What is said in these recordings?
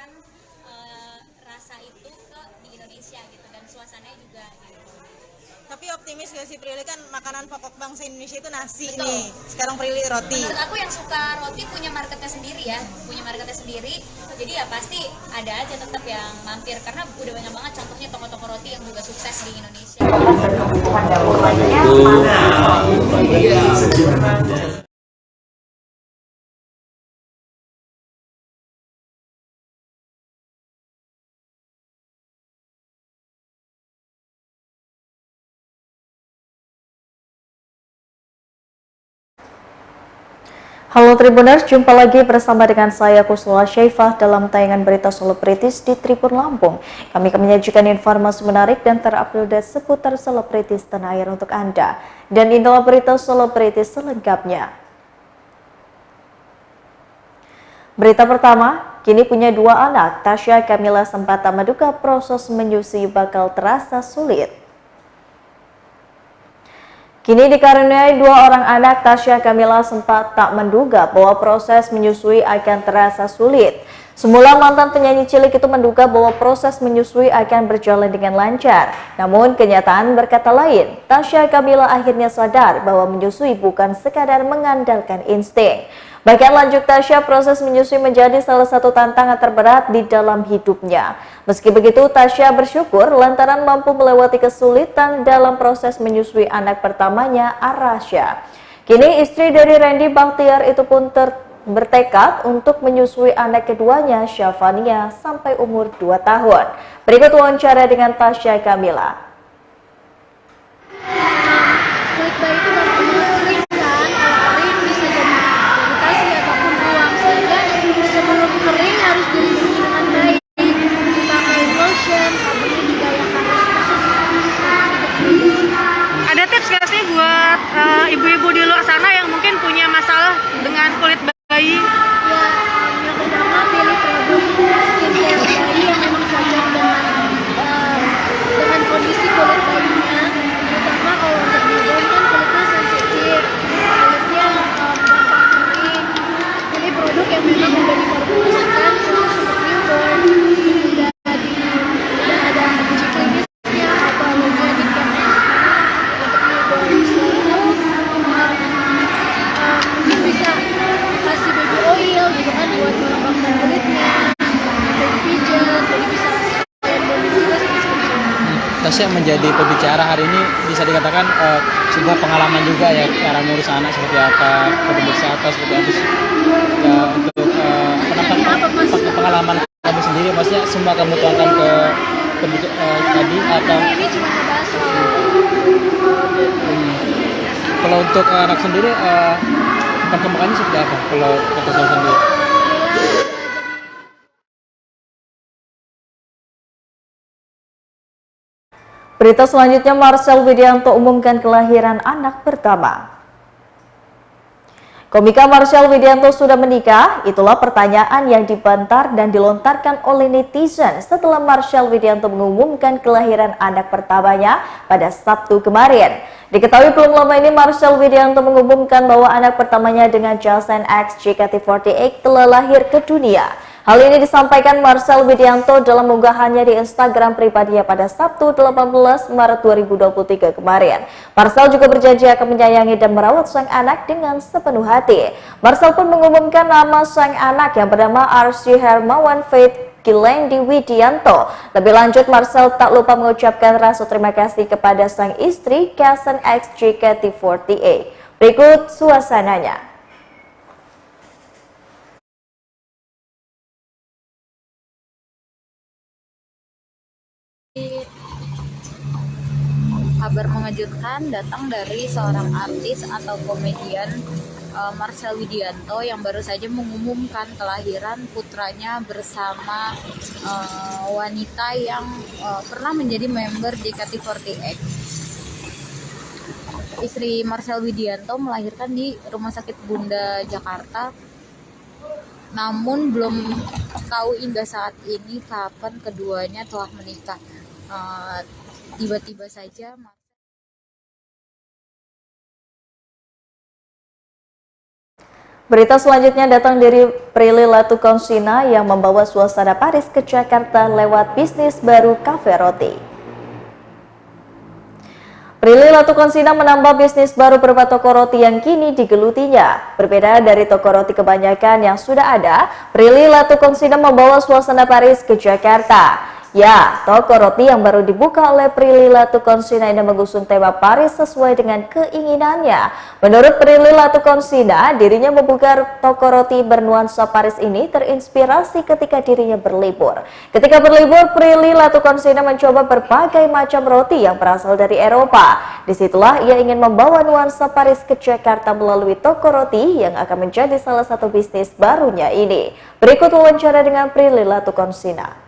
membawakan rasa itu di Indonesia gitu, dan suasananya juga gitu. Tapi optimis gak sih Prilly, kan makanan pokok bangsa Indonesia itu nasi. Betul. Nih. Sekarang Prilly roti. Menurut aku yang suka roti punya marketnya sendiri ya, jadi ya pasti ada aja tetap yang mampir, karena udah banyak banget contohnya toko-toko roti yang juga sukses di Indonesia. Halo Tribuners, jumpa lagi bersama dengan saya Kusnula Syaifah dalam tayangan berita selebritis di Tribun Lampung. Kami akan menyajikan informasi menarik dan terupdate seputar selebritis tanah air untuk Anda. Dan inilah berita selebritis selengkapnya. Berita pertama, kini punya 2 anak, Tasya Kamila sempat tak menduga proses menyusui bakal terasa sulit. Kini dikaruniai 2 orang anak, Tasya Kamila sempat tak menduga bahwa proses menyusui akan terasa sulit. Semula mantan penyanyi cilik itu menduga bahwa proses menyusui akan berjalan dengan lancar. Namun kenyataan berkata lain. Tasya Kamila akhirnya sadar bahwa menyusui bukan sekadar mengandalkan insting. Bahkan lanjut Tasya, proses menyusui menjadi salah satu tantangan terberat di dalam hidupnya. Meski begitu, Tasya bersyukur lantaran mampu melewati kesulitan dalam proses menyusui anak pertamanya, Arasya. Kini istri dari Randy Bachtiar itu pun bertekad untuk menyusui anak keduanya, Syafania, sampai umur 2 tahun. Berikut wawancara dengan Tasya Kamila. Kulit bayi itu gampang kering kan, kalau kering bisa jadi iritasi ataupun ruam, sehingga sebelum kering harus dilindungi dengan baik, dipakai lotion, sabunnya juga yang harus khusus. Ada tips gak sih buat ibu-ibu di luar sana yang mungkin punya masalah dengan kulit bayi? Ya, yang pertama pilih produk skincare bayi yang memang cocok dengan kondisi kulit bayinya, terutama kalau untuk newborn kan kulitnya sensitif, kulitnya gampang kering. Pilih produk yang memang udah diformulasikan khusus untuk newborn, udah ada uji klinisnya, hypoallergenic yang untuk newborn. Selalu mungkin bisa kasih baby oil gitu kan buat melembabkan kulitnya, baby pijat, jadi bisa kalian body juga seperti itu. Tasya menjadi pembicara hari ini bisa dikatakan sebuah pengalaman juga ya, cara ngurus anak seperti apa, pemeriksaan apa seperti apa ya, untuk pengalaman kamu sendiri, maksudnya semua kamu tuangkan ke tadi atau Ini cuma ngebahas soal kalau untuk anak sendiri perkembangannya seperti apa kalau kata saya sendiri? Berita selanjutnya, Marcel Widianto umumkan kelahiran anak pertama. Komika Marcel Widianto sudah menikah? Itulah pertanyaan yang dibantah dan dilontarkan oleh netizen setelah Marcel Widianto mengumumkan kelahiran anak pertamanya pada Sabtu kemarin. Diketahui belum lama ini Marcel Widianto mengumumkan bahwa anak pertamanya dengan Jason X JKT48 telah lahir ke dunia. Hal ini disampaikan Marcel Widianto dalam unggahannya di Instagram pribadinya pada Sabtu 18 Maret 2023 kemarin. Marcel juga berjanji akan menyayangi dan merawat sang anak dengan sepenuh hati. Marcel pun mengumumkan nama sang anak yang bernama Arsy Hermawan Faith Gilendi Widianto. Lebih lanjut, Marcel tak lupa mengucapkan rasa terima kasih kepada sang istri, Jason X JKT48. Berikut suasananya. Kabar mengejutkan datang dari seorang artis atau komedian, Marcel Widianto, yang baru saja mengumumkan kelahiran putranya bersama wanita yang pernah menjadi member JKT48. Istri Marcel Widianto melahirkan di Rumah Sakit Bunda Jakarta, namun belum tahu hingga saat ini kapan keduanya telah menikah. Tiba-tiba saja Berita selanjutnya datang dari Prilly Latukonsina yang membawa suasana Paris ke Jakarta lewat bisnis baru kafe roti. Prilly Latukonsina menambah bisnis baru berupa toko roti yang kini digelutinya. Berbeda dari toko roti kebanyakan yang sudah ada, Prilly Latukonsina membawa suasana Paris ke Jakarta. Ya, toko roti yang baru dibuka oleh Prilly Latukonsina ini mengusung tema Paris sesuai dengan keinginannya. Menurut Prilly Latukonsina, dirinya membuka toko roti bernuansa Paris ini terinspirasi ketika dirinya berlibur. Ketika berlibur, Prilly Latukonsina mencoba berbagai macam roti yang berasal dari Eropa. Disitulah ia ingin membawa nuansa Paris ke Jakarta melalui toko roti yang akan menjadi salah satu bisnis barunya ini. Berikut wawancara dengan Prilly Latukonsina.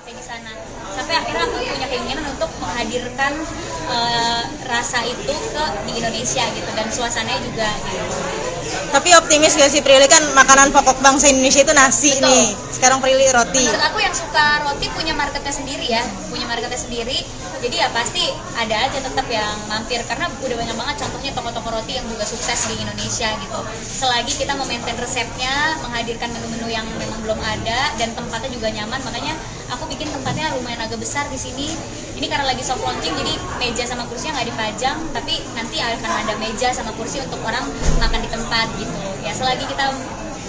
Di sana sampai akhirnya aku punya keinginan untuk menghadirkan rasa itu di Indonesia gitu, dan suasananya juga gitu. Tapi optimis gak sih Prilly, kan makanan pokok bangsa Indonesia itu nasi. Betul. Nih sekarang Prilly roti. Menurut aku yang suka roti punya marketnya sendiri ya, jadi ya pasti ada aja tetap yang mampir, karena udah banyak banget contohnya toko-toko roti yang juga sukses di Indonesia gitu. Selagi kita memaintain resepnya, menghadirkan menu-menu yang memang belum ada, dan tempatnya juga nyaman, makanya aku bikin tempatnya lumayan agak besar di sini. Ini karena lagi soft launching, jadi meja sama kursinya nggak dipajang, tapi nanti akan ada meja sama kursi untuk orang makan di tempat gitu. Ya selagi kita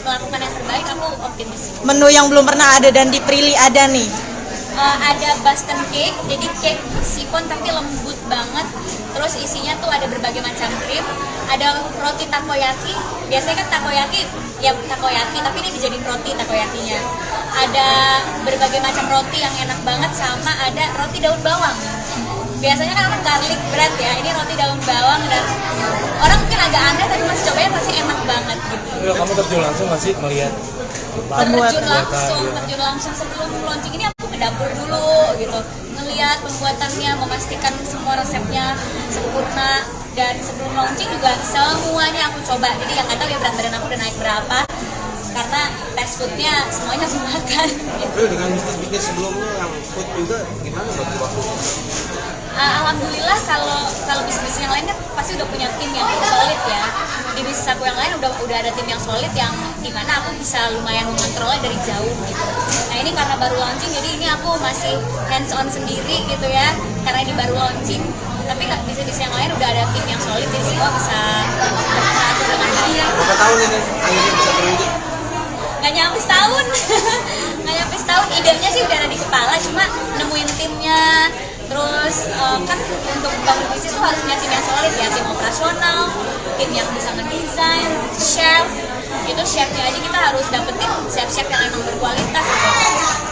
melakukan yang terbaik, aku optimis. Menu yang belum pernah ada dan di Prilly ada nih. Ada Boston cake, jadi cake sifon tapi lembut banget. Terus isinya tuh ada berbagai macam krim. Ada roti takoyaki. Biasanya kan takoyaki, ya takoyaki, tapi ini dijadiin roti takoyakinya. Ada berbagai macam roti yang enak banget, sama ada roti daun bawang. Biasanya kan orang garlic bread ya, ini roti daun bawang, dan orang mungkin agak aneh tapi masih cobain pasti enak banget gitu. Kamu terjun langsung masih melihat terjun langsung sebelum launching ini aku ke dapur dulu gitu, ngelihat pembuatannya, memastikan semua resepnya sempurna, dan sebelum launching juga semuanya aku coba. Jadi yang nggak tahu ya berat badan aku udah naik berapa, karena test foodnya semuanya aku makan gitu. dengan bisnis sebelumnya yang food juga gimana bagi waktu? Alhamdulillah kalau bisnis yang lainnya pasti udah punya tim yang solid ya. Di bisnis aku yang lain udah ada tim yang solid, yang dimana aku bisa lumayan mengontrolnya dari jauh gitu. Nah ini karena baru launching, jadi ini aku masih hands on sendiri gitu ya, karena ini baru launching. Tapi bisnis yang lain udah ada tim yang solid, jadi semua bisa teratur dengan baik. Berapa tahun ini akhirnya bisa terwujud? Nggak nyampe setahun. Nggak nyampe setahun, idenya sih udah ada di kepala, cuma nemuin timnya. Terus kan untuk bangun bisnis tuh harus punya tim yang solid ya, tim operasional, tim yang bisa ngedesain, chef. Itu chefnya aja kita harus dapetin chef-chef yang emang berkualitas gitu.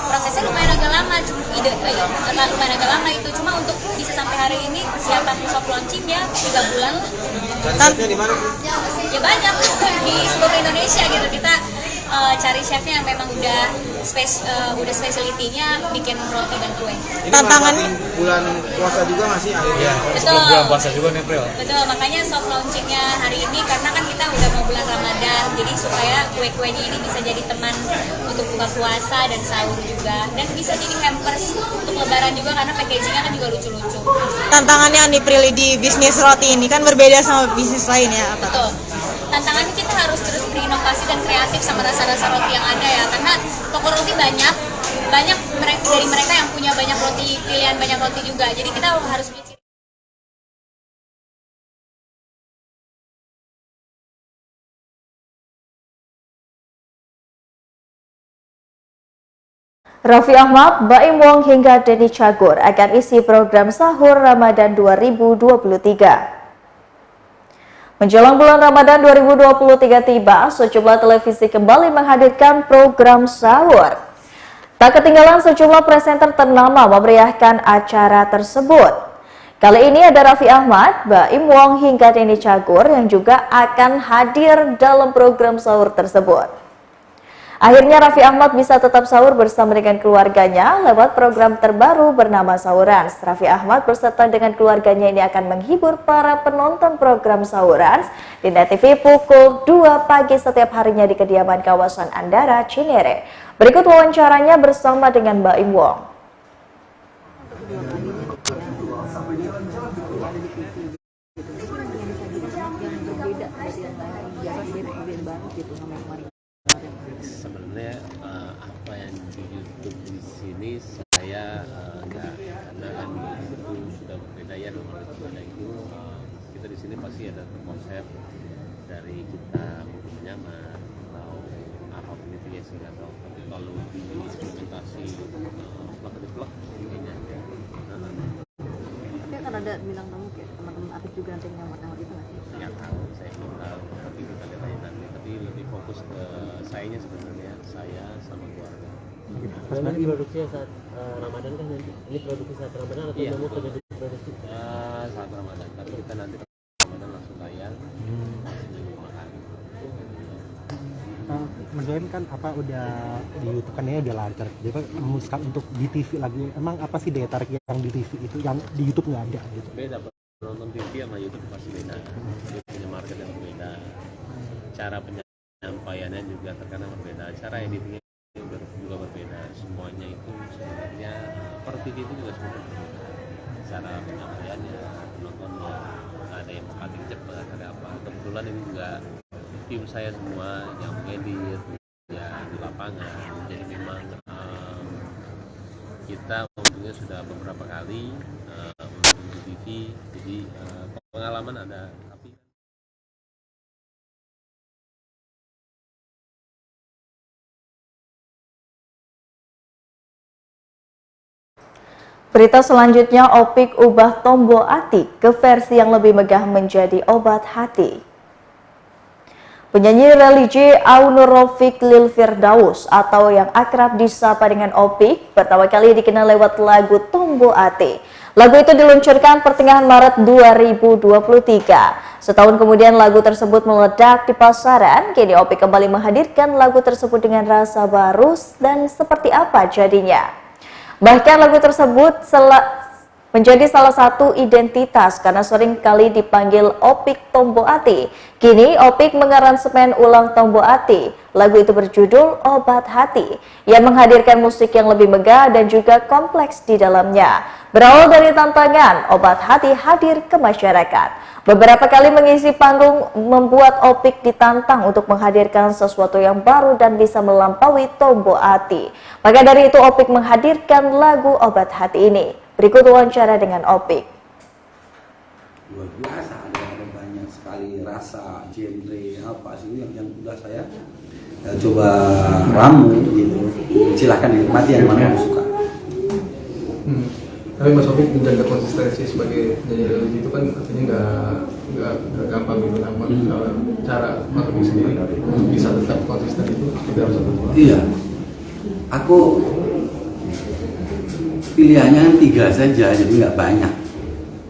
Prosesnya lumayan agak lama, lumayan agak lama itu. Cuma untuk bisa sampai hari ini persiapan soft launching ya 3 bulan lah. Chefnya di mana? Ya banyak di seluruh Indonesia gitu. Kita cari chefnya yang memang udah specialty-nya bikin roti dan kue. Tantangannya Bulan puasa juga masih akhirnya. Betul. Bulan puasa juga nih, Pril. Betul, makanya soft launchingnya hari ini karena kan kita udah mau bulan Ramadan, jadi supaya kue-kuenya ini bisa jadi teman untuk buka puasa dan sahur juga, dan bisa jadi hampers untuk lebaran juga karena packagingnya kan juga lucu-lucu. tantangannya nih Prilly di bisnis roti ini kan berbeda sama bisnis lain ya, apa? Betul. Tantangannya kita harus terus berinovasi dan kreatif sama rasa-rasa roti yang ada ya, karena toko roti banyak dari mereka yang punya banyak roti pilihan, banyak roti juga, jadi kita harus punya. Raffi Ahmad, Baim Wong hingga Denny Cagur akan isi program sahur Ramadan 2023. Menjelang bulan Ramadan 2023 tiba, sejumlah televisi kembali menghadirkan program sahur. Tak ketinggalan sejumlah presenter ternama memeriahkan acara tersebut. Kali ini ada Raffi Ahmad, Baim Wong hingga Denny Cagur yang juga akan hadir dalam program sahur tersebut. Akhirnya Raffi Ahmad bisa tetap sahur bersama dengan keluarganya lewat program terbaru bernama Sahurans. Raffi Ahmad beserta dengan keluarganya ini akan menghibur para penonton program Sahurans di Net TV pukul 2 pagi setiap harinya di kediaman kawasan Andara, Cinere. Berikut wawancaranya bersama dengan Baim Wong. ada di TV gitu. Itu yang bisa dibilang yang berbeda dari yang lain, biasa band baru gitu sama yang kemarin. Sebenarnya apa yang di YouTube di sini saya enggak, karena kan itu sudah berbeda ya, nomor berbeda itu kita di sini pasti ada konsep dari kita untuk menyamar atau apapun itu ya, saya nggak tahu. Tapi kalau di implementasi plug kayaknya Tapi akan ada bilang kamu kayak teman-teman artis juga nanti nyamar gitu nggak sih? nggak tahu, saya belum tahu, tapi kita lihat aja nanti. Tapi lebih fokus ke sayanya sebenarnya, saya sama keluarga. Mas nanti produksinya saat Ramadan kan nanti? Ini produksi saat Ramadan atau Iya, mau terjadi produksi? Saat Ramadan, tapi kita nanti Ramadan langsung tayang seminggu hari. Mas Boyan kan apa udah di YouTube kan ya udah lancar. Jadi kan memutuskan untuk di TV lagi. Emang apa sih daya tarik yang di TV itu yang di YouTube nggak ada gitu? Beda, nonton TV sama YouTube pasti beda. Dia punya market yang berbeda. Cara penyampaiannya juga terkadang berbeda. Cara editingnya juga berbeda. Semuanya itu sebenarnya per TV itu juga sebenarnya berbeda. Cara penyampaiannya, penontonnya, ada yang paling cepat, ada apa. Kebetulan ini juga tim saya semua yang mengedit ya di lapangan, jadi memang kita untungnya sudah beberapa kali di TV, jadi pengalaman ada. Tapi Berita selanjutnya, Opik ubah tombol Ati ke versi yang lebih megah menjadi obat hati. Penyanyi religi Aunur Rafiq Lil Firdaus atau yang akrab disapa dengan Opik pertama kali dikenal lewat lagu Tombo Ati. Lagu itu diluncurkan pertengahan Maret 2023. Setahun kemudian lagu tersebut meledak di pasaran. Kini Opik kembali menghadirkan lagu tersebut dengan rasa baru dan seperti apa jadinya. Bahkan lagu tersebut menjadi salah satu identitas karena sering kali dipanggil Opik Tombo Ati. Kini Opik mengaransemen ulang Tombo Ati. Lagu itu berjudul Obat Hati yang menghadirkan musik yang lebih megah dan juga kompleks di dalamnya. Berawal dari tantangan, Obat Hati hadir ke masyarakat. Beberapa kali mengisi panggung membuat Opik ditantang untuk menghadirkan sesuatu yang baru dan bisa melampaui Tombo Ati. Maka dari itu Opik menghadirkan lagu Obat Hati ini. Berikut wawancara dengan Opik. Luar biasa, ada banyak sekali rasa, genre apa sih yang udah saya coba ramu gitu. Silahkan dinikmati yang mana yang suka. Tapi Mas Opik menjaga konsistensi sebagai penyanyi religi itu kan artinya nggak gampang gitu. Cara Mas Opik sendiri bisa tetap konsisten itu kita harus apa? Iya, aku pilihannya 3 saja, jadi nggak banyak.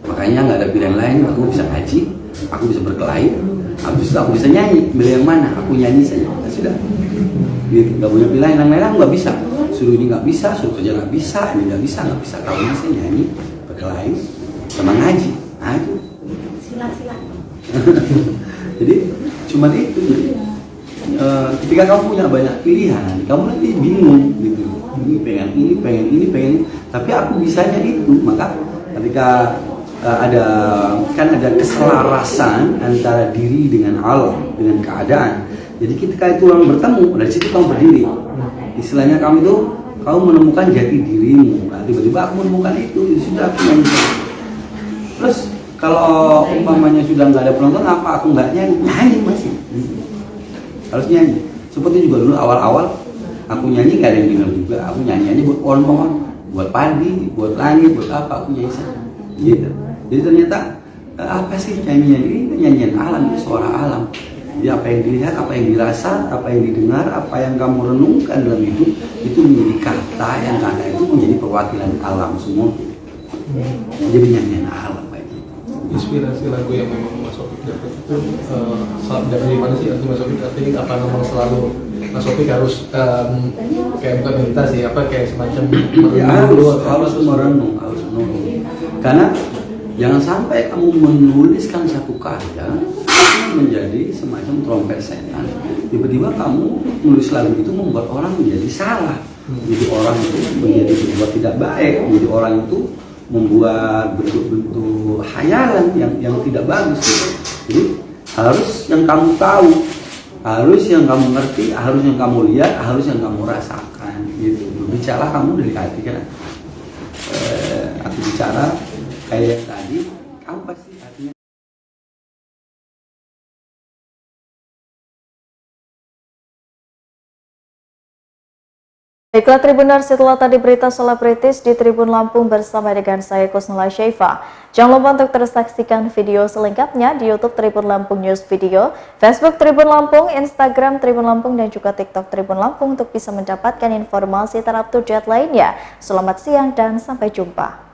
Makanya nggak ada pilihan lain. Aku bisa ngaji, aku bisa berkelahi, habis itu aku bisa nyanyi. Milih yang mana? Aku nyanyi saja. Ya sudah. Gitu. Nggak punya pilihan yang lain. Aku nggak bisa. Suruh ini nggak bisa, suruh kerja nggak bisa, ini nggak bisa. Kalau bisa nyanyi, berkelahi, sama ngaji. Nah itu. Sila-sila. Jadi cuma itu. Ketika kamu punya banyak pilihan, kamu nanti bingung gitu. Ini pengen ini, tapi aku bisanya itu. Maka ketika ada keselarasan antara diri dengan alam, dengan keadaan. Jadi ketika itu orang bertemu, dari situ kamu berdiri. Istilahnya kamu itu, kamu menemukan jati dirimu. Nah, tiba-tiba aku menemukan itu, sudah aku nyanyi. Terus kalau umpamanya sudah nggak ada penonton, apa aku nggak nyanyi? Nyanyi masih, harus nyanyi. Seperti juga dulu awal-awal aku nyanyi nggak ada yang dengar juga. Aku nyanyi buat pohon-pohon, buat padi, buat langit, buat apa aku nyanyi saja. Gitu. Jadi ternyata apa sih nyanyian ini? Nyanyian alam, suara alam. Jadi apa yang dilihat, apa yang dirasa, apa yang didengar, apa yang kamu renungkan dalam hidup itu menjadi kata yang kata itu menjadi perwakilan alam semua. Jadi nyanyian alam kayak gitu. Inspirasi lagu yang memang Mas Opik dapat itu dari mana sih? Mas Opik artinya apa memang selalu Mas Opik harus kayak bukan meditasi, apa kayak semacam harus merenung. Karena jangan sampai kamu menuliskan satu karya menjadi semacam trompet setan. Tiba-tiba kamu menulis lagu itu membuat orang menjadi salah. Jadi orang itu menjadi berbuat tidak baik. Jadi orang itu membuat bentuk-bentuk hayalan yang tidak bagus gitu. Jadi harus yang kamu tahu, harus yang kamu ngerti, harus yang kamu lihat, harus yang kamu rasakan gitu. Berbicara kamu dari hati kan. Aku bicara kayak tadi, kamu pasti hatinya. Baiklah Tribuners, setelah tadi berita selebritis di Tribun Lampung bersama dengan saya Kusnula Syaifa. Jangan lupa untuk terus saksikan video selengkapnya di YouTube Tribun Lampung News Video, Facebook Tribun Lampung, Instagram Tribun Lampung, dan juga TikTok Tribun Lampung untuk bisa mendapatkan informasi terupdate lainnya. Selamat siang dan sampai jumpa.